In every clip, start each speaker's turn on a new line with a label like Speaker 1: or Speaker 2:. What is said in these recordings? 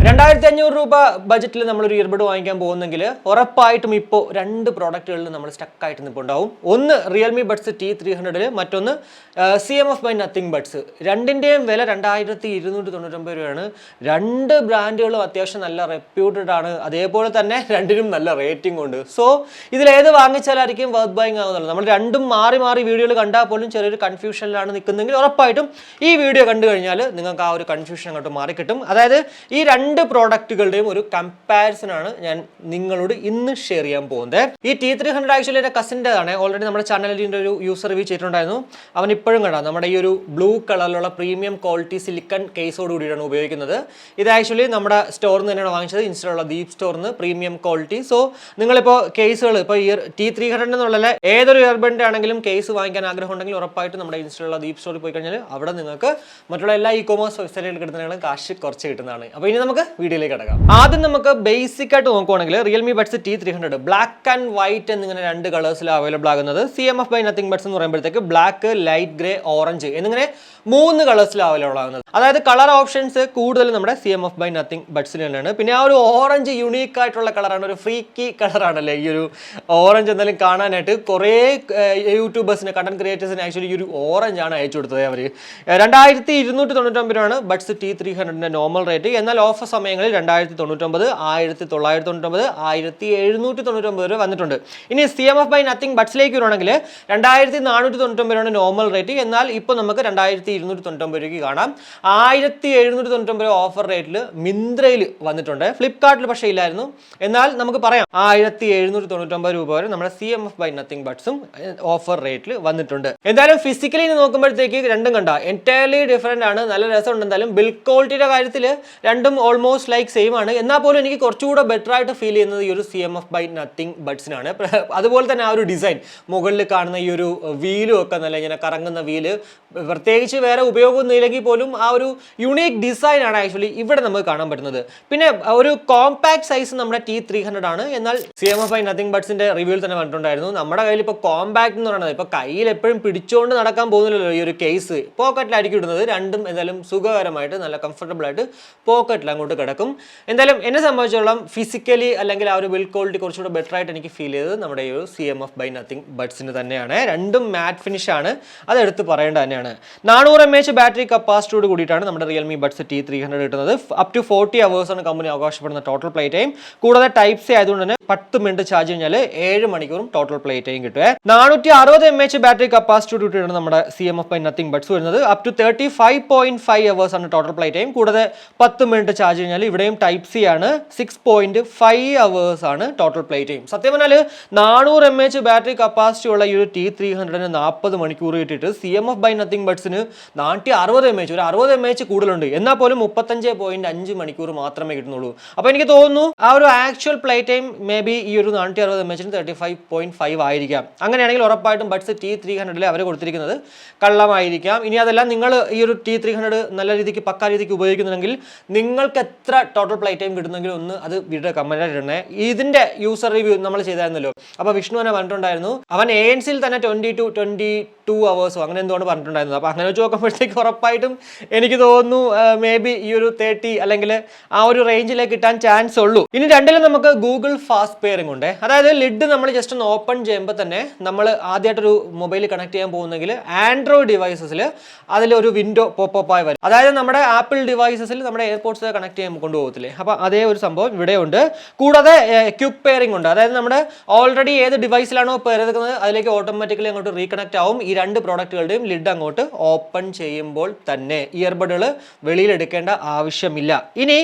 Speaker 1: 2500 രൂപ ബജറ്റിൽ നമ്മളൊരു ഇയർബഡ് വാങ്ങിക്കാൻ പോകുന്നെങ്കിൽ ഉറപ്പായിട്ടും ഇപ്പോൾ രണ്ട് പ്രോഡക്റ്റുകളിൽ നമ്മൾ സ്റ്റക്കായിട്ട് നിൽപ്പുണ്ടാവും. ഒന്ന് റിയൽമി ബഡ്സ് T300, മറ്റൊന്ന് CMF ബൈ നത്തിങ് ബഡ്സ്. രണ്ടിൻ്റെയും വില 2299 രൂപയാണ്. രണ്ട് ബ്രാൻഡുകളും അത്യാവശ്യം നല്ല റെപ്യൂട്ടഡ് ആണ്. അതേപോലെ തന്നെ രണ്ടിനും നല്ല റേറ്റിംഗ് ഉണ്ട്. സോ ഇതിലേത് വാങ്ങിച്ചാലായിരിക്കും വർത്ത് ബൈങ് ആകുന്നുള്ളത്. നമ്മൾ രണ്ടും മാറി മാറി വീഡിയോകൾ കണ്ടാൽ പോലും ചെറിയൊരു കൺഫ്യൂഷനിലാണ് നിൽക്കുന്നതെങ്കിൽ ഉറപ്പായിട്ടും ഈ വീഡിയോ കണ്ടു കഴിഞ്ഞാൽ നിങ്ങൾക്ക് ആ ഒരു കൺഫ്യൂഷൻ അങ്ങോട്ട് മാറിക്കിട്ടും. അതായത് ഈ രണ്ട് പ്രോഡക്റ്റുകളുടെയും ഒരു കമ്പാരിസൺ ആണ് ഞാൻ നിങ്ങളോട് ഇന്ന് ഷെയർ ചെയ്യാൻ പോകുന്നത്. ഈ T300 ആക്ച്വലി എൻ്റെ കസിൻ്റെതാണ്. ഓൾറെഡി നമ്മുടെ ചാനലിൽ ഒരു യൂസർ റിവ്യൂ ചെയ്തിട്ടുണ്ടായിരുന്നു. അവൻ ഇപ്പോഴും കണ്ടാ നമ്മുടെ ഈ ഒരു ബ്ലൂ കളറിലുള്ള പ്രീമിയം ക്വാളിറ്റി സിലിക്കൺ കേസോട് കൂടിയാണ് ഉപയോഗിക്കുന്നത്. ഇത് ആക്ച്വലി നമ്മുടെ സ്റ്റോറിൽ നിന്ന് തന്നെയാണ് വാങ്ങിച്ചത്, ഇൻസ്റ്റയിലുള്ള ദീപ് സ്റ്റോറിൽ നിന്ന് പ്രീമിയം ക്വാളിറ്റി. സോ നിങ്ങളിപ്പോൾ കേസുകൾ ഇപ്പോൾ ഈ T300 എന്നുള്ള ഏതൊരു ഇയർബഡിൻ്റെ ആണെങ്കിലും കേസ് വാങ്ങിക്കാൻ ആഗ്രഹം ഉണ്ടെങ്കിൽ ഉറപ്പായിട്ട് നമ്മുടെ ഇൻസ്റ്റയിലുള്ള ദീപ് സ്റ്റോറിൽ പോയി കഴിഞ്ഞാൽ അവിടെ നിങ്ങൾക്ക് മറ്റുള്ള എല്ലാ ഇ-കൊമേഴ്സ് വെബ്സൈറ്റുകൾ കിട്ടുന്നതിനാണ് കാശ് കുറച്ച് കിട്ടുന്നതാണ്. അപ്പോൾ ഇനി നമുക്ക് വീഡിയോയിലേക്ക് കിടക്കാം. ആദ്യം നമുക്ക് ബേസിക് ആയിട്ട് നോക്കുവാണെങ്കിൽ Realme buds T300 black and white എന്നിങ്ങനെ രണ്ട് കളേഴ്സിൽ അവൈലബിൾ ആകുന്നത്. CMF ബൈ നത്തിങ് ബഡ്സ് എന്ന് പറയുമ്പോഴത്തേക്ക് ബ്ലാക്ക്, ലൈറ്റ് ഗ്രേ, ഓറഞ്ച് എന്നിങ്ങനെ 3 കളേഴ്സിൽ അവൈലബിൾ ആകുന്നത്. അതായത് കളർ ഓപ്ഷൻസ് കൂടുതൽ നമ്മുടെ CMF ബൈ നത്തിങ് ബഡ്സിൽ തന്നെയാണ്. പിന്നെ ആ ഒരു ഓറഞ്ച് യുണീക്ക് ആയിട്ടുള്ള കളറാണ്, ഒരു ഫ്രീക്കി കളറാണല്ലേ ഈ ഒരു ഓറഞ്ച്. എന്തായാലും കാണാനായിട്ട് കുറേ യൂട്യൂബേഴ്സിന്, കണ്ടന്റ് ക്രിയേറ്റേഴ്സിന് ആക്ച്വലി ഈ ഒരു ഓറഞ്ച് ആണ് അയച്ചു കൊടുത്തത് അവർ. 2299 രൂപയാണ് ബഡ്സ് T300 നോർമൽ റേറ്റ്. എന്നാൽ ഓഫർ സമയങ്ങളിൽ 2099, 1999, 1799 വരെ വന്നിട്ടുണ്ട്. ഇനി CMF ബൈ നത്തിങ് ബഡ്സിലേക്ക് വരുവാണെങ്കിൽ 2499 രൂപയാണ് നോർമൽ റേറ്റ്. എന്നാൽ ഇപ്പോൾ നമുക്ക് 2299 രൂപയ്ക്ക് കാണാം. 1799 ഓഫർ റേറ്റിൽ മിന്ത്രയിൽ വന്നിട്ടുണ്ട്. ഫ്ലിപ്കാർട്ടിൽ പക്ഷേ ഇല്ലായിരുന്നു. എന്നാൽ നമുക്ക് പറയാം 1799 രൂപ വരെ നമ്മുടെ CMF ബൈ നത്തിങ് ബഡ്സും ഓഫർ റേറ്റിൽ വന്നിട്ടുണ്ട്. എന്തായാലും ഫിസിക്കലി നോക്കുമ്പോഴത്തേക്ക് രണ്ടും കണ്ട എൻറ്റയർലി ഡിഫറെൻ്റ് ആണ്. നല്ല രസമുണ്ട്. എന്തായാലും ബിൽഡ് ക്വാളിറ്റിയുടെ കാര്യത്തിൽ രണ്ടും ഓൾമോസ്റ്റ് ലൈക്ക് സെയിം ആണ്. എന്നാൽ പോലും എനിക്ക് കുറച്ചുകൂടെ ബെറ്റർ ആയിട്ട് ഫീൽ ചെയ്യുന്നത് ഈ ഒരു CMF ബൈ നത്തിങ് ബഡ്സിനാണ്. അതുപോലെ തന്നെ ആ ഒരു ഡിസൈൻ, മുകളിൽ കാണുന്ന ഈ ഒരു വീലും ഒക്കെ നല്ല ഇങ്ങനെ കറങ്ങുന്ന വീല്, പ്രത്യേകിച്ച് വേറെ ഉപയോഗമൊന്നും ഇല്ലെങ്കിൽ പോലും ആ ഒരു യുണീക്ക് ഡിസൈൻ ആണ് ആക്ച്വലി ഇവിടെ നമുക്ക് കാണാൻ പറ്റുന്നത്. പിന്നെ ഒരു കോമ്പാക്ട് സൈസ് നമ്മുടെ T300 ആണ്. എന്നാൽ CMF ബൈ നത്തിങ് ബഡ്സിന്റെ റിവ്യൂവിൽ തന്നെ പറഞ്ഞിട്ടുണ്ടായിരുന്നു നമ്മുടെ കയ്യിൽ ഇപ്പോൾ കോമ്പാക്ട് എന്ന് പറയുന്നത് ഇപ്പോൾ കയ്യിൽ എപ്പോഴും പിടിച്ചുകൊണ്ട് നടക്കാൻ പോകുന്നില്ലല്ലോ. ഈ ഒരു കേസ് പോക്കറ്റിലായിരിക്കും ഇടുന്നത്. രണ്ടും എന്തായാലും സുഖകരമായിട്ട് നല്ല കംഫർട്ടബിൾ ആയിട്ട് പോക്കറ്റിൽ അങ്ങോട്ട് കിടക്കും. എന്തായാലും എന്നെ സംബന്ധിച്ചോളം ഫിസിക്കലി അല്ലെങ്കിൽ ആ ഒരു ബിൽഡ് ക്വാളിറ്റി കുറച്ചുകൂടെ ബെറ്റർ ആയിട്ട് എനിക്ക് ഫീൽ ചെയ്തത് നമ്മുടെ ഈ ഒരു CMF ബൈ നത്തിങ് ബഡ്സിന് തന്നെയാണ്. രണ്ടും മാറ്റ് ഫിനിഷ് ആണ്, അത് എടുത്ത് പറയേണ്ട തന്നെയാണ്. 400 mAh ബാറ്ററി കപ്പാസിറ്റിയോട് കൂടിയിട്ടാണ് നമ്മുടെ റിയൽമി ബഡ്സ് T300 കിട്ടുന്നത്. അപ് ടു 40 hours ആണ് കമ്പനി അവകാശപ്പെടുന്ന ടോട്ടൽ പ്ലേ ടൈം. കൂടാതെ ടൈപ്പ് സി ആയതുകൊണ്ട് തന്നെ 10 മിനിറ്റ് ചാർജ് കഴിഞ്ഞാൽ 7 മണിക്കൂറും ടോട്ടൽ പ്ലേ ടൈം കിട്ടുക. 460 mAh ബാറ്ററി കപ്പാസിറ്റിയോട് കൂടിയിട്ടാണ് നമ്മുടെ CMF ബൈ നത്തിങ് ബഡ്സ് വരുന്നത്. അപ് ടു 35.5 hours ആണ് ടോട്ടൽ പ്ലേ ടൈം. കൂടാതെ 10 മിനിറ്റ് ചാർജ് കഴിഞ്ഞാൽ ഇവിടെയും ടൈപ്പ് സി ആണ്. 6.5 hours ആണ് ടോട്ടൽ പ്ലേ ടൈം. സത്യം പറഞ്ഞാൽ 400 mAh ബാറ്ററി കപ്പാസിറ്റി ഉള്ള ഈ ഒരു T300 40 മണിക്കൂർ കിട്ടിയിട്ട് CMF ബൈ നത്തിങ് ബഡ്സിന് 460 mAh, ഒരു 60 mAh കൂടുതലുണ്ട്. എന്നാൽ പോലും 35.5 മണിക്കൂർ മാത്രമേ കിട്ടുന്നുള്ളൂ. അപ്പോൾ എനിക്ക് തോന്നുന്നു ആ ഒരു actual play time may be ഈ ഒരു 460 mAh 35.5 ആയിരിക്കാം. അങ്ങനെയാണെങ്കിൽ ഉറപ്പായിട്ടും ബഡ്സ് T300 അവർ കൊടുത്തിരിക്കുന്നത് കള്ളമായിരിക്കാം. ഇനി അതെല്ലാം നിങ്ങൾ ഈ ഒരു T300 നല്ല രീതിക്ക് പക്കാ രീതിക്ക് ഉപയോഗിക്കുന്നുണ്ടെങ്കിൽ നിങ്ങൾക്ക് എത്ര ടോട്ടൽ പ്ലേ ടൈം കിട്ടുന്നെങ്കിലും ഒന്ന് അത് വീഡിയോ കമന്റ് ഇടണേ. ഇതിന്റെ യൂസർ റിവ്യൂ നമ്മൾ ചെയ്തായിരുന്നല്ലോ. അപ്പോൾ വിഷ്ണു തന്നെ പറഞ്ഞിട്ടുണ്ടായിരുന്നു അവൻ ANCയിൽ തന്നെ 22 hours അങ്ങനെ എന്തുകൊണ്ട് പറഞ്ഞിട്ടുണ്ടായിരുന്നു. അപ്പോൾ അങ്ങനെ വെച്ച് നോക്കുമ്പോഴത്തേക്ക് ഉറപ്പായിട്ടും എനിക്ക് തോന്നുന്നു മേ ബി ഈ ഒരു 30 അല്ലെങ്കിൽ ആ ഒരു റേഞ്ചിലേക്ക് കിട്ടാൻ ചാൻസ് ഉള്ളൂ. ഇനി രണ്ടിലും നമുക്ക് ഗൂഗിൾ ഫാസ്റ്റ് പെയറിംഗ് ഉണ്ട്. അതായത് ലിഡ് നമ്മൾ ജസ്റ്റ് ഒന്ന് ഓപ്പൺ ചെയ്യുമ്പോൾ തന്നെ നമ്മൾ ആദ്യമായിട്ടൊരു മൊബൈൽ കണക്ട് ചെയ്യാൻ പോകുന്നെങ്കിൽ ആൻഡ്രോയിഡ് ഡിവൈസസിൽ അതിലൊരു വിൻഡോ പോപ്പ് ആയി വരും. അതായത് നമ്മുടെ ആപ്പിൾ ഡിവൈസസിൽ നമ്മുടെ എയർപോർട്സ് കണക്ട് ചെയ്യാൻ കൊണ്ടുപോകത്തില്ലേ, അപ്പോൾ അതേ ഒരു സംഭവം ഇവിടെ ഉണ്ട്. കൂടാതെ ക്വിക്ക് പെയറിംഗ് ഉണ്ട്. അതായത് നമ്മുടെ ഓൾറെഡി ഏത് ഡിവൈസിലാണോ പെയർ ചെയ്തിരിക്കുന്നത് അതിലേക്ക് ഓട്ടോമാറ്റിക്കലി അങ്ങോട്ട് റീകണക്ട് ആവും. ഈ രണ്ട് പ്രോഡക്റ്റുകളുടെയും ലിഡ് അങ്ങോട്ട് ഓപ്പൺ ചെയ്യുമ്പോൾ തന്നെ ഇയർബഡുകൾ വെളിയിൽ എടുക്കേണ്ട ആവശ്യമില്ല. ഇനി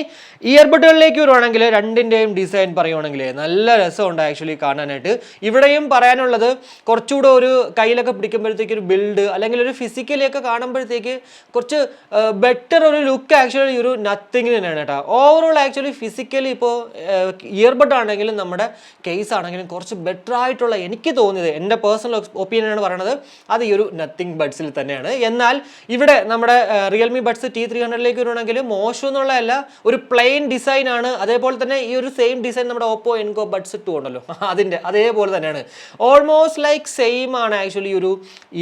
Speaker 1: ഇയർബഡുകളിലേക്ക് വരുവാണെങ്കിൽ രണ്ടിൻ്റെയും ഡിസൈൻ പറയുവാണെങ്കിൽ നല്ല രസമുണ്ട് ആക്ച്വലി കാണാനായിട്ട്. ഇവിടെയും പറയാനുള്ളത് കുറച്ചുകൂടെ ഒരു കയ്യിലൊക്കെ പിടിക്കുമ്പോഴത്തേക്ക് ഒരു ബിൽഡ് അല്ലെങ്കിൽ ഒരു ഫിസിക്കലിയൊക്കെ കാണുമ്പോഴത്തേക്ക് കുറച്ച് ബെറ്റർ ഒരു ലുക്ക് ആക്ച്വലി ഒരു നത്തിങ്ങിന് തന്നെയാണ് കേട്ടോ. ഓവറോൾ ആക്ച്വലി ഫിസിക്കലി ഇപ്പോൾ ഇയർബഡ് ആണെങ്കിലും നമ്മുടെ കേസ് ആണെങ്കിലും കുറച്ച് ബെറ്റർ ആയിട്ടുള്ള എനിക്ക് തോന്നിയത്, എൻ്റെ പേഴ്സണൽ ഒപ്പീനിയനാണ് പറയുന്നത്, അത് ഈ ഒരു നത്തിങ് ബഡ്സിൽ തന്നെയാണ്. എന്നാൽ ഇവിടെ നമ്മുടെ റിയൽമി ബഡ്സ് T300ലേക്ക് വരുവാണെങ്കിൽ മോശം എന്നുള്ളതല്ല, ഒരു പ്ലെയിൻ ഡിസൈൻ ആണ്. അതേപോലെ തന്നെ ഈ ഒരു സെയിം ഡിസൈൻ നമ്മുടെ ഓപ്പോ എൻകോ ബഡ്സ് 2 ഉണ്ടല്ലോ അതിൻ്റെ അതേപോലെ തന്നെയാണ്. ഓൾമോസ്റ്റ് ലൈക്ക് സെയിം ആണ് ആക്ച്വലി ഒരു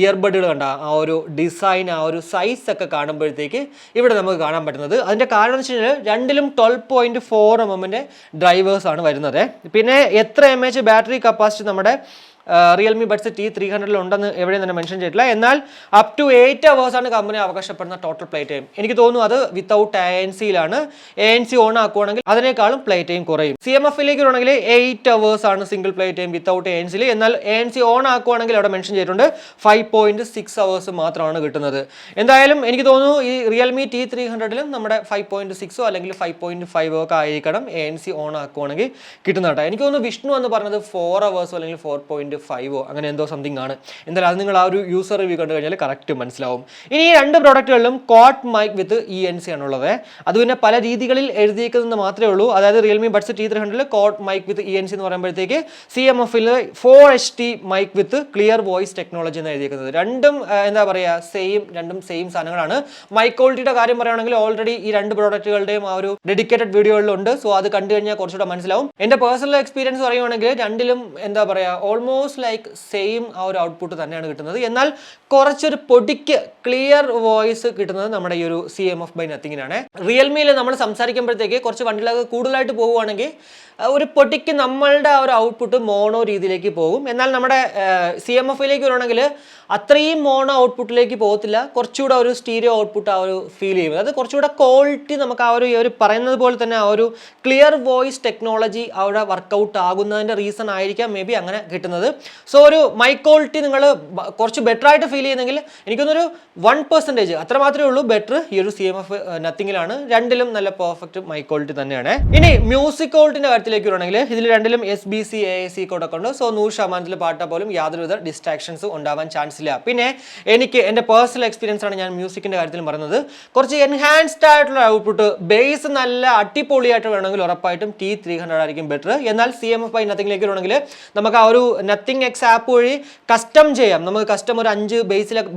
Speaker 1: ഇയർബഡുകൾ കണ്ട ആ ഒരു ഡിസൈൻ, ആ ഒരു സൈസ് ഒക്കെ കാണുമ്പോഴത്തേക്ക് ഇവിടെ നമുക്ക് കാണാൻ പറ്റുന്നത്. അതിൻ്റെ കാരണം എന്ന് വെച്ച് കഴിഞ്ഞാൽ രണ്ടിലും 12.4 mm ഡ്രൈവേഴ്സാണ് വരുന്നത്. പിന്നെ എത്ര mAh ബാറ്ററി കപ്പാസിറ്റി നമ്മുടെ റിയൽമി ബഡ്സ് T300 ഉണ്ടെന്ന് എവിടെയും തന്നെ മെൻഷൻ ചെയ്തിട്ടില്ല. എന്നാൽ അപ് ടു 8 hours ആണ് കമ്പനി അവകാശപ്പെടുന്ന ടോട്ടൽ പ്ലേ ടൈം. എനിക്ക് തോന്നുന്നു അത് വിത്തൗട്ട് ANC-യിലാണ്. ANC ഓൺ ആക്കുവാണെങ്കിൽ അതിനേക്കാളും പ്ലേ ടൈം കുറയും. CMF-ലേക്ക് വരുവാണെങ്കിൽ 8 hours ആണ് സിംഗിൾ പ്ലേ ടൈം വിത്തൗട്ട് ANC-യിൽ. എന്നാൽ ANC ഓൺ ആക്കുവാണെങ്കിൽ അവിടെ മെൻഷൻ ചെയ്തിട്ടുണ്ട് 5.6 hours മാത്രമാണ് കിട്ടുന്നത്. എന്തായാലും എനിക്ക് തോന്നുന്നു ഈ റിയൽമി T300-ലും നമ്മുടെ 5.6 അല്ലെങ്കിൽ 5.5 ഒക്കെ ആയിരിക്കണം ANC ഓൺ ആക്കുവാണെങ്കിൽ കിട്ടുന്നതാട്ടോ. എനിക്ക് തോന്നുന്നു വിഷ്ണു എന്ന് പറഞ്ഞത് 4 hours അല്ലെങ്കിൽ 4.5 അങ്ങനെ എന്തോ സംതിങ് ആണ്. എന്തായാലും അത് നിങ്ങൾ ആ ഒരു യൂസർ റിവ്യൂ കണ്ടു കഴിഞ്ഞാൽ കറക്റ്റ് മനസ്സിലാവും. ഇനി ഈ രണ്ട് പ്രോഡക്റ്റുകളിലും ക്വാഡ് മൈക്ക് വിത്ത് ENC ആണുള്ളത്. അത് പിന്നെ പല രീതികളിൽ എഴുതിയിരിക്കുന്നത് മാത്രമേ ഉള്ളൂ. അതായത് Realme buds T300 quad mic with ENC എന്ന് പറയുമ്പോഴത്തേക്ക് CMF-ൽ 4HT mic with clear voice technology എന്ന് എഴുതിയിരിക്കുന്നത്. രണ്ടും എന്താ പറയുക രണ്ടും സെയിം സാധനങ്ങളാണ്. മൈക്ക് ക്വാളിറ്റിയുടെ കാര്യം പറയുകയാണെങ്കിൽ ഓൾറെഡി ഈ രണ്ട് പ്രോഡക്റ്റുകളുടെയും ആ ഒരു ഡെഡിക്കേറ്റഡ് വീഡിയോകളിലുണ്ട്. സോ അത് കണ്ടു കഴിഞ്ഞാൽ കുറച്ചുകൂടെ മനസ്സിലാവും. എൻ്റെ പേഴ്സണൽ എക്സ്പീരിയൻസ് പറയുകയാണെങ്കിൽ രണ്ടിലും എന്താ പറയുക ഓൾമോസ്റ്റ് ലൈക്ക് സെയിം ആ ഒരു ഔട്ട്പുട്ട് തന്നെയാണ് കിട്ടുന്നത്. എന്നാൽ കുറച്ചൊരു പൊടിക്ക് ക്ലിയർ വോയിസ് കിട്ടുന്നത് നമ്മുടെ ഈ ഒരു CMF by Nothing-നാണ്. റിയൽമിയിൽ നമ്മൾ സംസാരിക്കുമ്പോഴത്തേക്ക് കുറച്ച് വണ്ടികളൊക്കെ കൂടുതലായിട്ട് പോവുകയാണെങ്കിൽ ഒരു പൊടിക്ക് നമ്മളുടെ ആ ഒരു ഔട്ട്പുട്ട് മോണോ രീതിയിലേക്ക് പോകും. എന്നാൽ നമ്മുടെ CMF-ലേക്ക് വരുവാണെങ്കിൽ അത്രയും മോണോ ഔട്ട്പുട്ടിലേക്ക് പോകത്തില്ല. കുറച്ചുകൂടെ ഒരു സ്റ്റീരിയോ ഔട്ട്പുട്ട് ആ ഒരു ഫീൽ ചെയ്യും. അതായത് കുറച്ചുകൂടെ ക്വാളിറ്റി നമുക്ക് ആ ഒരു പറയുന്നത് പോലെ തന്നെ ആ ഒരു ക്ലിയർ വോയിസ് ടെക്നോളജി അവിടെ വർക്കൗട്ട് ആകുന്നതിൻ്റെ റീസൺ ആയിരിക്കാം മേ ബി അങ്ങനെ കിട്ടുന്നത്. സോ ഒരു മൈക്ക് ക്വാളിറ്റി നിങ്ങൾ കുറച്ച് ബെറ്റർ ആയിട്ട് ഫീൽ ചെയ്യുന്നെങ്കിൽ എനിക്കൊന്നൊരു 1% അത്ര മാത്രമേ ഉള്ളൂ ബെറ്റർ ഈ ഒരു CMF നത്തിങ്ങിലാണ്. രണ്ടിലും നല്ല പെർഫെക്റ്റ് മൈക്ക് ക്വാളിറ്റി തന്നെയാണ്. ഇനി മ്യൂസിക് ക്വാളിറ്റിൻ്റെ കാര്യത്തിലേക്ക് വരുവാണെങ്കിൽ ഇതിൽ രണ്ടിലും SBC AAC കോഡൊക്കെ ഉണ്ട്. സോ 100% പാട്ടാ പോലും യാതൊരുവിധ ഡിസ്ട്രാക്ഷൻസും ഉണ്ടാവാൻ ചാൻസ് ഇല്ല. പിന്നെ എനിക്ക് എൻ്റെ പേഴ്സണൽ എക്സ്പീരിയൻസ് ആണ് ഞാൻ മ്യൂസിക്കിൻ്റെ കാര്യത്തിൽ പറയുന്നത്. കുറച്ച് എൻഹാൻസ്ഡ് ആയിട്ടുള്ള ഔട്ട്പുട്ട് ബേസ് നല്ല അടിപൊളിയായിട്ട് വേണമെങ്കിൽ ഉറപ്പായിട്ടും T300 ആയിരിക്കും ബെറ്റർ. എന്നാൽ CMF by Nothing-ലേക്ക് വരുവാണെങ്കിൽ നമുക്ക് ആ ഒരു Nothing X ആപ്പ് വഴി കസ്റ്റം ചെയ്യാം. നമുക്ക് കസ്റ്റം ഒരു 5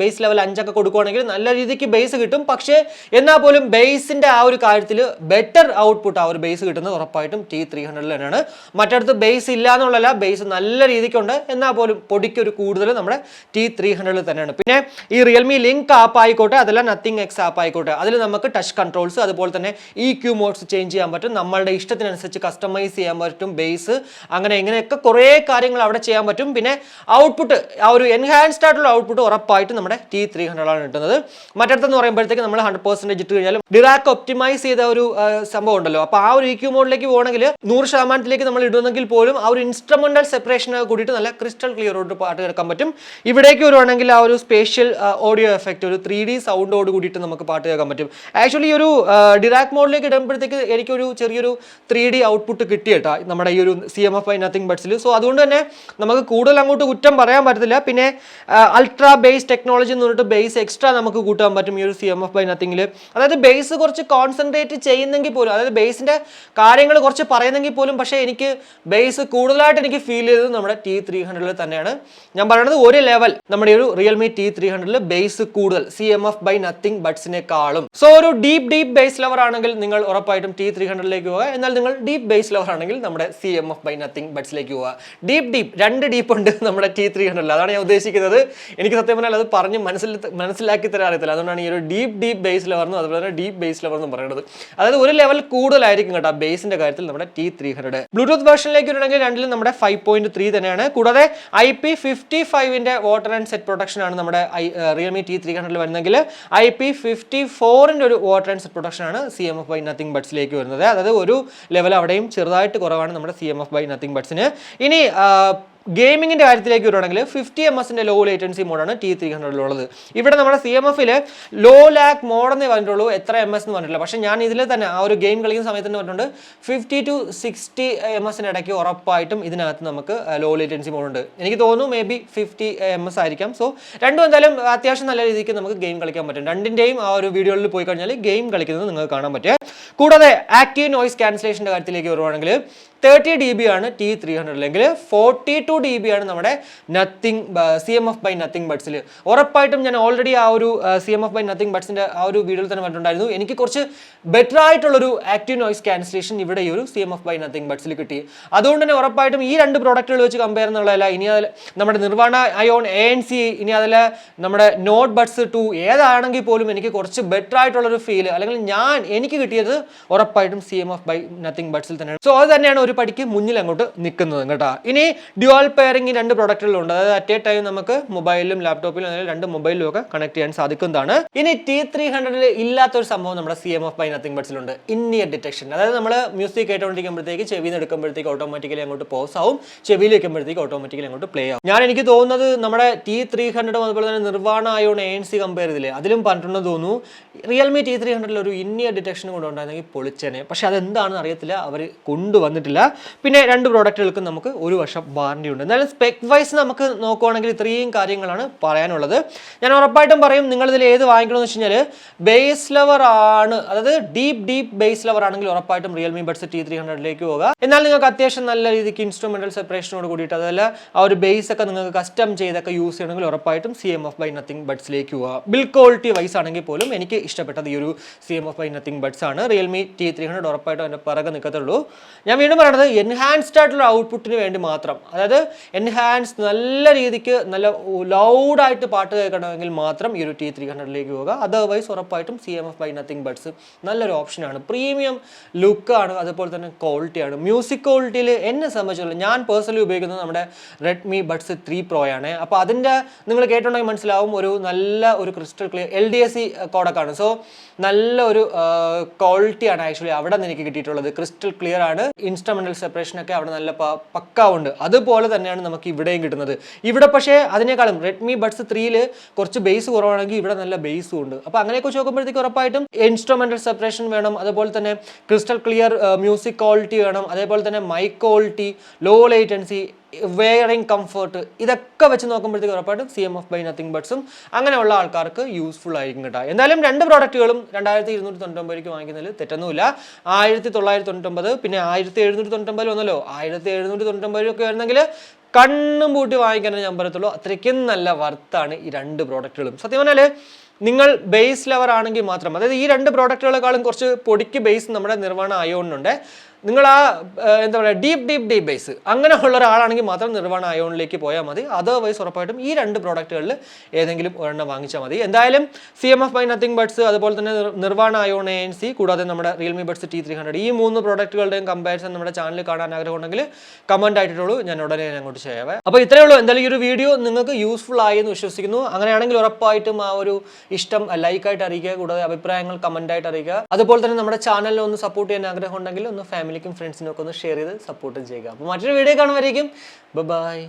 Speaker 1: ബേസ് ലെവൽ 5 ഒക്കെ കൊടുക്കുകയാണെങ്കിൽ നല്ല രീതിക്ക് ബേസ് കിട്ടും. പക്ഷേ എന്നാൽ പോലും ബേസിൻ്റെ ആ ഒരു കാര്യത്തിൽ ബെറ്റർ ഔട്ട്പുട്ട് ആ ഒരു ബേസ് കിട്ടുന്നത് ഉറപ്പായിട്ടും T300 തന്നെയാണ്. മറ്റടുത്ത് ബേസ് ഇല്ല എന്നുള്ളതല്ല, ബേസ് നല്ല രീതിക്കുണ്ട്. എന്നാൽ പോലും പൊടിക്കൊരു കൂടുതൽ നമ്മുടെ T300 തന്നെയാണ്. പിന്നെ ഈ റിയൽമി ലിങ്ക് ആപ്പ് ആയിക്കോട്ടെ അതല്ല Nothing X ആപ്പ് ആയിക്കോട്ടെ അതിൽ നമുക്ക് ടച്ച് കൺട്രോൾസ് അതുപോലെ തന്നെ EQ മോഡ്സ് ചേഞ്ച് ചെയ്യാൻ പറ്റും. നമ്മളുടെ ഇഷ്ടത്തിനനുസരിച്ച് കസ്റ്റമൈസ് ചെയ്യാൻ പറ്റും ബേസ്. അങ്ങനെ ഇങ്ങനെയൊക്കെ കുറേ കാര്യങ്ങൾ അവിടെ ചെയ്യാൻ പറ്റും. പിന്നെ ഔട്ട്പുട്ട് ആ ഒരു എൻഹാൻസ്ഡ് ആയിട്ടുള്ള ഔട്ട്പുട്ട് ഉറപ്പായിട്ട് നമ്മുടെ T300 ആണ് കിട്ടുന്നത്. മറ്റടുത്തെന്ന് പറയുമ്പോഴത്തേക്ക് നമ്മൾ 100% ഇട്ട് കഴിഞ്ഞാലും ഡിറാക്ക് ഒപ്റ്റിമൈസ് ചെയ്ത ഒരു സംഭവം ഉണ്ടല്ലോ. അപ്പോൾ ആ ഒരു EQ മോഡിലേക്ക് പോകണമെങ്കിൽ 100% നമ്മൾ ഇടുന്നെങ്കിൽ പോലും ആ ഒരു ഇൻസ്ട്രുമെന്റൽ സെപ്പറേഷൻ കൂടിയിട്ട് നല്ല ക്രിസ്റ്റൽ ക്ലിയറോട്ട് പാട്ട് കേൾക്കാൻ പറ്റും. ഇവിടേക്ക് വരുവാണെങ്കിൽ ആ ഒരു സ്പേഷ്യൽ ഓഡിയോ എഫക്റ്റ് ഒരു 3D സൗണ്ടോട് കൂടിയിട്ട് നമുക്ക് പാട്ട് കേൾക്കാൻ പറ്റും. ആക്ച്വലി ഒരു ഡിറാക്ക് മോഡിലേക്ക് ഇടുമ്പോഴത്തേക്ക് എനിക്കൊരു ചെറിയൊരു 3D ഔട്ട്പുട്ട് കിട്ടിയിട്ടാ നമ്മുടെ ഈ ഒരു CMF by Nothing ബഡ്സിൽ. സോ അതുകൊണ്ട് തന്നെ നമുക്ക് കൂടുതൽ അങ്ങോട്ട് കുറ്റം പറയാൻ പറ്റത്തില്ല. പിന്നെ അൾട്രാ ബേസ് ടെക്നോളജി എന്ന് പറഞ്ഞിട്ട് ബേസ് എക്സ്ട്രാ നമുക്ക് കൂട്ടാൻ പറ്റും ഈ ഒരു CMF by Nothing-ൽ. അതായത് ബേസ് കുറച്ച് കോൺസെൻട്രേറ്റ് ചെയ്യുന്നെങ്കിൽ പോലും അതായത് ബേസിൻ്റെ കാര്യങ്ങൾ കുറച്ച് പറയുന്നെങ്കിൽ പോലും പക്ഷേ എനിക്ക് ബേസ് കൂടുതലായിട്ട് എനിക്ക് ഫീൽ ചെയ്തത് നമ്മുടെ T300 തന്നെയാണ്. ഞാൻ പറയുന്നത് ഒരു ലെവൽ നമ്മുടെ ഒരു റിയൽമി T300 ബേസ് കൂടുതൽ CMF by Nothing ബഡ്സിനേക്കാളും. സോ ഒരു ഡീപ്പ് ബേസ് ലവർ ആണെങ്കിൽ നിങ്ങൾ ഉറപ്പായിട്ടും T300-ലേക്ക് പോവുക. എന്നാൽ നിങ്ങൾ ഡീപ്പ് ബേസ് ലവർ ആണെങ്കിൽ നമ്മുടെ CMF by Nothing ബഡ്സിലേക്ക് പോവുക. രണ്ട് ഡീപ്പ് ഉണ്ട് നമ്മുടെ T300. അതാണ് ഞാൻ ഉദ്ദേശിക്കുന്നത്. എനിക്ക് സത്യം പറഞ്ഞാൽ അത് പറഞ്ഞ് മനസ്സിലാക്കി തരാൻ അറിയത്തില്ല. അതുകൊണ്ടാണ് ഈ ഒരു ഡീപ്പ് ബേസ് ലവർ എന്നും അതുപോലെ തന്നെ ഡീപ്പ് ബേസ് ലവർ എന്നും പറയുന്നത്. അതായത് ഒരു ലെവൽ കൂടുതലായിരിക്കും കേട്ടോ ബേസിന്റെ കാര്യത്തിൽ നമ്മുടെ T300. ബ്ലൂടൂത്ത് വേർഷനിലേക്ക് വരുവാണെങ്കിൽ രണ്ടിലും നമ്മുടെ 5.3 തന്നെയാണ്. കൂടാതെ IP55-ന്റെ വാട്ടർ ആൻഡ് സെറ്റ് പ്രൊട്ടക്ഷൻ ആണ് നമ്മുടെ റിയൽമി T300 വരുന്നെങ്കിൽ IP54-ന്റെ ഒരു വാട്ടർ ആൻഡ് സെറ്റ് പ്രൊട്ടക്ഷൻ ആണ് CMF by Nothing ബഡ്സിലേക്ക് വരുന്നത്. അതായത് ഒരു ലെവൽ അവിടെയും ചെറുതായിട്ട് കുറവാണ് നമ്മുടെ CMF by Nothing ബഡ്സിന്. ഇനി ഗെയിമിങ്ങിൻ്റെ കാര്യത്തിലേക്ക് വരുവാണെങ്കിൽ 50 ms ലോ ലേറ്റൻസി മോഡാണ് T300-ലുള്ളത്. ഇവിടെ നമ്മുടെ CMF-ൽ ലോ ലാഗ് മോഡെന്നേ പറഞ്ഞിട്ടുള്ളൂ, എത്ര MS എന്ന് പറഞ്ഞിട്ടില്ല. പക്ഷേ ഞാൻ ഇതിൽ തന്നെ ആ ഒരു ഗെയിം കളിക്കുന്ന സമയത്ത് തന്നെ പറഞ്ഞിട്ടുണ്ട് 50 to 60 ms ഇടയ്ക്ക് ഉറപ്പായിട്ടും ഇതിനകത്ത് നമുക്ക് ലോ ലേറ്റൻസി മോഡുണ്ട്. എനിക്ക് തോന്നുന്നു മേ ബി 50 ms ആയിരിക്കാം. സോ രണ്ടും എന്തായാലും അത്യാവശ്യം നല്ല രീതിക്ക് നമുക്ക് ഗെയിം കളിക്കാൻ പറ്റും. രണ്ടിൻ്റെയും ആ ഒരു വീഡിയോയിൽ പോയി കഴിഞ്ഞാൽ ഗെയിം കളിക്കുന്നത് നിങ്ങൾക്ക് കാണാൻ പറ്റുക. കൂടാതെ ആക്റ്റീവ് നോയിസ് ക്യാൻസലേഷൻ്റെ കാര്യത്തിലേക്ക് വരുവാണെങ്കിൽ 30 dB ആണ് T300-ലെങ്കിൽ 40 to dB ആണ് നമ്മുടെ നത്തിങ് CMF by നത്തിങ് ബഡ്സിൽ. ഉറപ്പായിട്ടും ഞാൻ ഓൾറെഡി ആ ഒരു CMF by നത്തിങ് ബഡ്സിന്റെ ആ ഒരു വീഡിയോയിൽ തന്നെ പറഞ്ഞിട്ടുണ്ടായിരുന്നു. എനിക്ക് കുറച്ച് ബെറ്റർ ആയിട്ടുള്ളൊരു ആക്റ്റീവ് നോയിസ് ക്യാൻസലേഷൻ ഇവിടെ ഈ ഒരു CMF by നത്തിങ് ബഡ്സിൽ കിട്ടി. അതുകൊണ്ട് തന്നെ ഉറപ്പായിട്ടും ഈ രണ്ട് പ്രോഡക്റ്റുകൾ വെച്ച് കമ്പയർ എന്നുള്ളതല്ല, ഇനി അതിൽ നമ്മുടെ നിർവാണ അയോൺ ANC, ഇനി അതിൽ നമ്മുടെ നോട്ട് ബഡ്സ് 2 ഏതാണെങ്കിൽ പോലും എനിക്ക് കുറച്ച് ബെറ്റർ ആയിട്ടുള്ളൊരു ഫീൽ അല്ലെങ്കിൽ എനിക്ക് കിട്ടിയത് ഉറപ്പായിട്ടും CMF by നത്തിങ് ബഡ്സിൽ തന്നെയാണ്. സോ അത് തന്നെയാണ് ഒരു പടിക്ക് മുന്നിൽ അങ്ങോട്ട് നിൽക്കുന്നത് കേട്ടോ. ഇനി ഡ്യുവൽ പെയറിംഗ് രണ്ട് പ്രോഡക്റ്റുകളുണ്ട്. അതായത് അറ്റ് എ ടൈം നമുക്ക് മൊബൈലിലും ലാപ്ടോപ്പിലും അല്ലെങ്കിൽ രണ്ട് മൊബൈലിലും ഒക്കെ കണക്ട് ചെയ്യാൻ സാധിക്കുന്നതാണ്. ഇനി T300 ഇല്ലാത്തൊരു സംഭവം നമ്മുടെ CMF by നത്തിങ് ബഡ്സിലുണ്ട്, ഇൻ ഇയർ ഡിറ്റക്ഷൻ. അതായത് നമ്മൾ മ്യൂസിക് കേട്ടോണ്ടിരിക്കുമ്പോഴത്തേക്ക് ചെവിയിൽ നിന്ന് എടുക്കുമ്പോഴത്തേക്ക് ഓട്ടോമാറ്റിക്കലി അങ്ങോട്ട് പോസ് ആവും, ചെവിയിൽ വെക്കുമ്പോഴത്തേക്ക് ഓട്ടോമാറ്റിക്കലി അങ്ങോട്ട് പ്ലേ ആവും. എനിക്ക് തോന്നുന്നത് നമ്മുടെ T300 അതുപോലെ തന്നെ നിർവാണ അയോൺ ANC കമ്പയർ ചെയ്തില്ലേ, അതിലും പറഞ്ഞിട്ടുണ്ടെന്ന് തോന്നുന്നു. റിയൽമി T300 ഒരു ഇൻ ഇയർ ഡിറ്റക്ഷൻ കൊണ്ടുണ്ടായിരുന്നെങ്കിൽ പൊളിച്ചേനെ. പക്ഷെ അതെന്താണെന്ന് അറിയത്തില്ല, അവർ കൊണ്ടുവന്നിട്ടില്ല. പിന്നെ രണ്ട് പ്രോഡക്റ്റുകൾക്കും നമുക്ക് 1 വർഷം വാറണ്ടി ഉണ്ട്. എന്നാലും സ്പെക് വൈസ് നമുക്ക് നോക്കുവാണെങ്കിൽ ഇത്രയും കാര്യങ്ങളാണ് പറയാനുള്ളത്. ഞാൻ ഉറപ്പായിട്ടും പറയും, നിങ്ങളിതിൽ ഏത് വാങ്ങിക്കണമെന്ന് വെച്ച് കഴിഞ്ഞാൽ ബേസ് ലവർ ആണ്, അതായത് ഡീപ്പ് ബേസ് ലവർ ആണെങ്കിൽ ഉറപ്പായിട്ടും റിയൽമി ബഡ്സ് T300ലേക്ക് പോകുക. എന്നാൽ നിങ്ങൾക്ക് അത്യാവശ്യം നല്ല രീതിക്ക് ഇൻസ്ട്രുമെന്റൽ സെപ്പറേഷനോട് കൂടിയിട്ട് അതല്ല ആ ഒരു ബേസ് ഒക്കെ നിങ്ങൾക്ക് കസ്റ്റം ചെയ്തൊക്കെ യൂസ് ചെയ്യണമെങ്കിൽ ഉറപ്പായിട്ടും CMF by നത്തിങ് ബഡ്സിലേക്ക് പോവുക. ബിൽഡ് ക്വാളിറ്റി വൈസ് ആണെങ്കിൽ പോലും എനിക്ക് ഇഷ്ടപ്പെട്ടത് ഈ ഒരു CMF by നത്തിങ് ബഡ്സ് ആണ്. റിയൽമി T300 ഉറപ്പായിട്ടും അതിൻ്റെ പിറകെ നിൽക്കത്തുള്ളൂ. ഞാൻ വീണ്ടും പറയുന്നത് എൻഹാൻസ്ഡ് ആയിട്ടുള്ള ഔട്ട്പുട്ടിന് വേണ്ടി മാത്രം, അതായത് എൻഹാൻസ് നല്ല രീതിക്ക് നല്ല ലൗഡായിട്ട് പാട്ട് കേൾക്കണമെങ്കിൽ മാത്രം ഈ ഒരു T300ലേക്ക് പോവുക. അതർവൈസ് ഉറപ്പായിട്ടും CMF by നത്തിങ് ബഡ്സ് നല്ലൊരു ഓപ്ഷനാണ്. പ്രീമിയം ലുക്കാണ്, അതുപോലെ തന്നെ ക്വാളിറ്റിയാണ്. മ്യൂസിക് ക്വാളിറ്റിയിൽ എന്നെ സംബന്ധിച്ചുള്ള ഞാൻ പേഴ്സണലി ഉപയോഗിക്കുന്നത് നമ്മുടെ റെഡ്മി ബഡ്സ് 3 Pro ആണ്. അപ്പോൾ അതിൻ്റെ നിങ്ങൾ കേട്ടിട്ടുണ്ടെങ്കിൽ മനസ്സിലാവും, ഒരു നല്ല ഒരു ക്രിസ്റ്റൽ ക്ലിയർ LDAC കോഡൊക്കെയാണ്. സോ നല്ല ഒരു ക്വാളിറ്റിയാണ് ആക്ച്വലി അവിടെ നിന്ന് എനിക്ക് കിട്ടിയിട്ടുള്ളത്. ക്രിസ്റ്റൽ ക്ലിയർ ആണ്, ഇൻസ്ട്രുമെന്റൽ സെപ്പറേഷനൊക്കെ അവിടെ നല്ല പക്കാവുണ്ട്. അതുപോലെ തന്നെയാണ് നമുക്ക് ഇവിടെയും കിട്ടുന്നത്. ഇവിടെ പക്ഷേ അതിനേക്കാളും റെഡ്മി ബഡ്സ് 3ൽ കുറച്ച് ബേസ് കുറവാണെങ്കിൽ ഇവിടെ നല്ല ബേസും ഉണ്ട്. അപ്പോൾ അങ്ങനെയൊക്കെ വെച്ച് നോക്കുമ്പോഴത്തേക്ക് ഉറപ്പായിട്ടും ഇൻസ്ട്രുമെന്റൽ സെപ്പറേഷൻ വേണം, അതുപോലെ തന്നെ ക്രിസ്റ്റൽ ക്ലിയർ മ്യൂസിക് ക്വാളിറ്റി വേണം, അതേപോലെ തന്നെ mic quality, low latency, wearing comfort, ഇതൊക്കെ വെച്ച് നോക്കുമ്പോഴത്തേക്ക് ഉറപ്പായിട്ടും CMF by നത്തിങ് ബഡ്സും അങ്ങനെയുള്ള ആൾക്കാർക്ക് യൂസ്ഫുൾ ആയിരിക്കും കേട്ടോ. എന്തായാലും രണ്ട് പ്രോഡക്റ്റുകളും 2299 വാങ്ങിക്കുന്നതിൽ തെറ്റൊന്നുമില്ല. 1999 പിന്നെ 1799 വന്നല്ലോ, 1799 ഒക്കെ വരുന്നെങ്കിൽ കണ്ണും പൂട്ടി വാങ്ങിക്കാനേ ഞാൻ പറയത്തുള്ളൂ. അത്രയ്ക്കും നല്ല വർത്താണ് ഈ രണ്ട് പ്രോഡക്റ്റുകളും. സത്യം പറഞ്ഞാൽ നിങ്ങൾ ബേസ് ലവർ ആണെങ്കിൽ മാത്രം, അതായത് ഈ രണ്ട് പ്രോഡക്റ്റുകളെക്കാളും കുറച്ച് പൊടിക്ക് ബേസ് നമ്മുടെ നിർവാണ അയോണിനുണ്ട്. നിങ്ങൾ ആ എന്താ പറയുക ഡീപ്പ് ബേസ് അങ്ങനെയുള്ള ഒരാളാണെങ്കിൽ മാത്രം നിർവാണ അയോണിലേക്ക് പോയാൽ മതി. അതർവൈസ് ഉറപ്പായിട്ടും ഈ രണ്ട് പ്രോഡക്റ്റുകളിൽ ഏതെങ്കിലും ഒരെണ്ണം വാങ്ങിച്ചാൽ മതി. എന്തായാലും CMF by നത്തിങ് ബഡ്സ്, അതുപോലെ തന്നെ നിർവാണ അയോൺ ANC, കൂടാതെ നമ്മുടെ റിയൽമി ബഡ്സ് T300, ഈ 3 പ്രോഡക്റ്റുകളുടെയും കമ്പാരിസൺ നമ്മുടെ ചാനലിൽ കാണാൻ ആഗ്രഹമുണ്ടെങ്കിൽ കമന്റ് ആയിട്ടുള്ളൂ, ഞാൻ ഉടനെ അങ്ങോട്ട് ചെയ്യാവേ. അപ്പോൾ ഇത്രയേ ഉള്ളൂ. എന്തായാലും ഈ ഒരു വീഡിയോ നിങ്ങൾക്ക് യൂസ്ഫുൾ ആയി എന്ന് വിശ്വസിക്കുന്നു. അങ്ങനെയാണെങ്കിൽ ഉറപ്പായിട്ടും ആ ഒരു ഇഷ്ടം ലൈക്കായിട്ട് അറിയിക്കുക, കൂടാതെ അഭിപ്രായങ്ങൾ കമന്റ് ആയിട്ട് അറിയിക്കുക. അതുപോലെ തന്നെ നമ്മുടെ ചാനലിൽ ഒന്ന് സപ്പോർട്ട് ചെയ്യാൻ ആഗ്രഹം ഉണ്ടെങ്കിൽ ഒന്ന് ഫാമിലിക്കും ഫ്രണ്ട്സിനും ഒക്കെ ഒന്ന് ഷെയർ ചെയ്ത് സപ്പോർട്ടും ചെയ്യുക. അപ്പോൾ മറ്റൊരു വീഡിയോ കാണുമായിരിക്കും. ബൈ.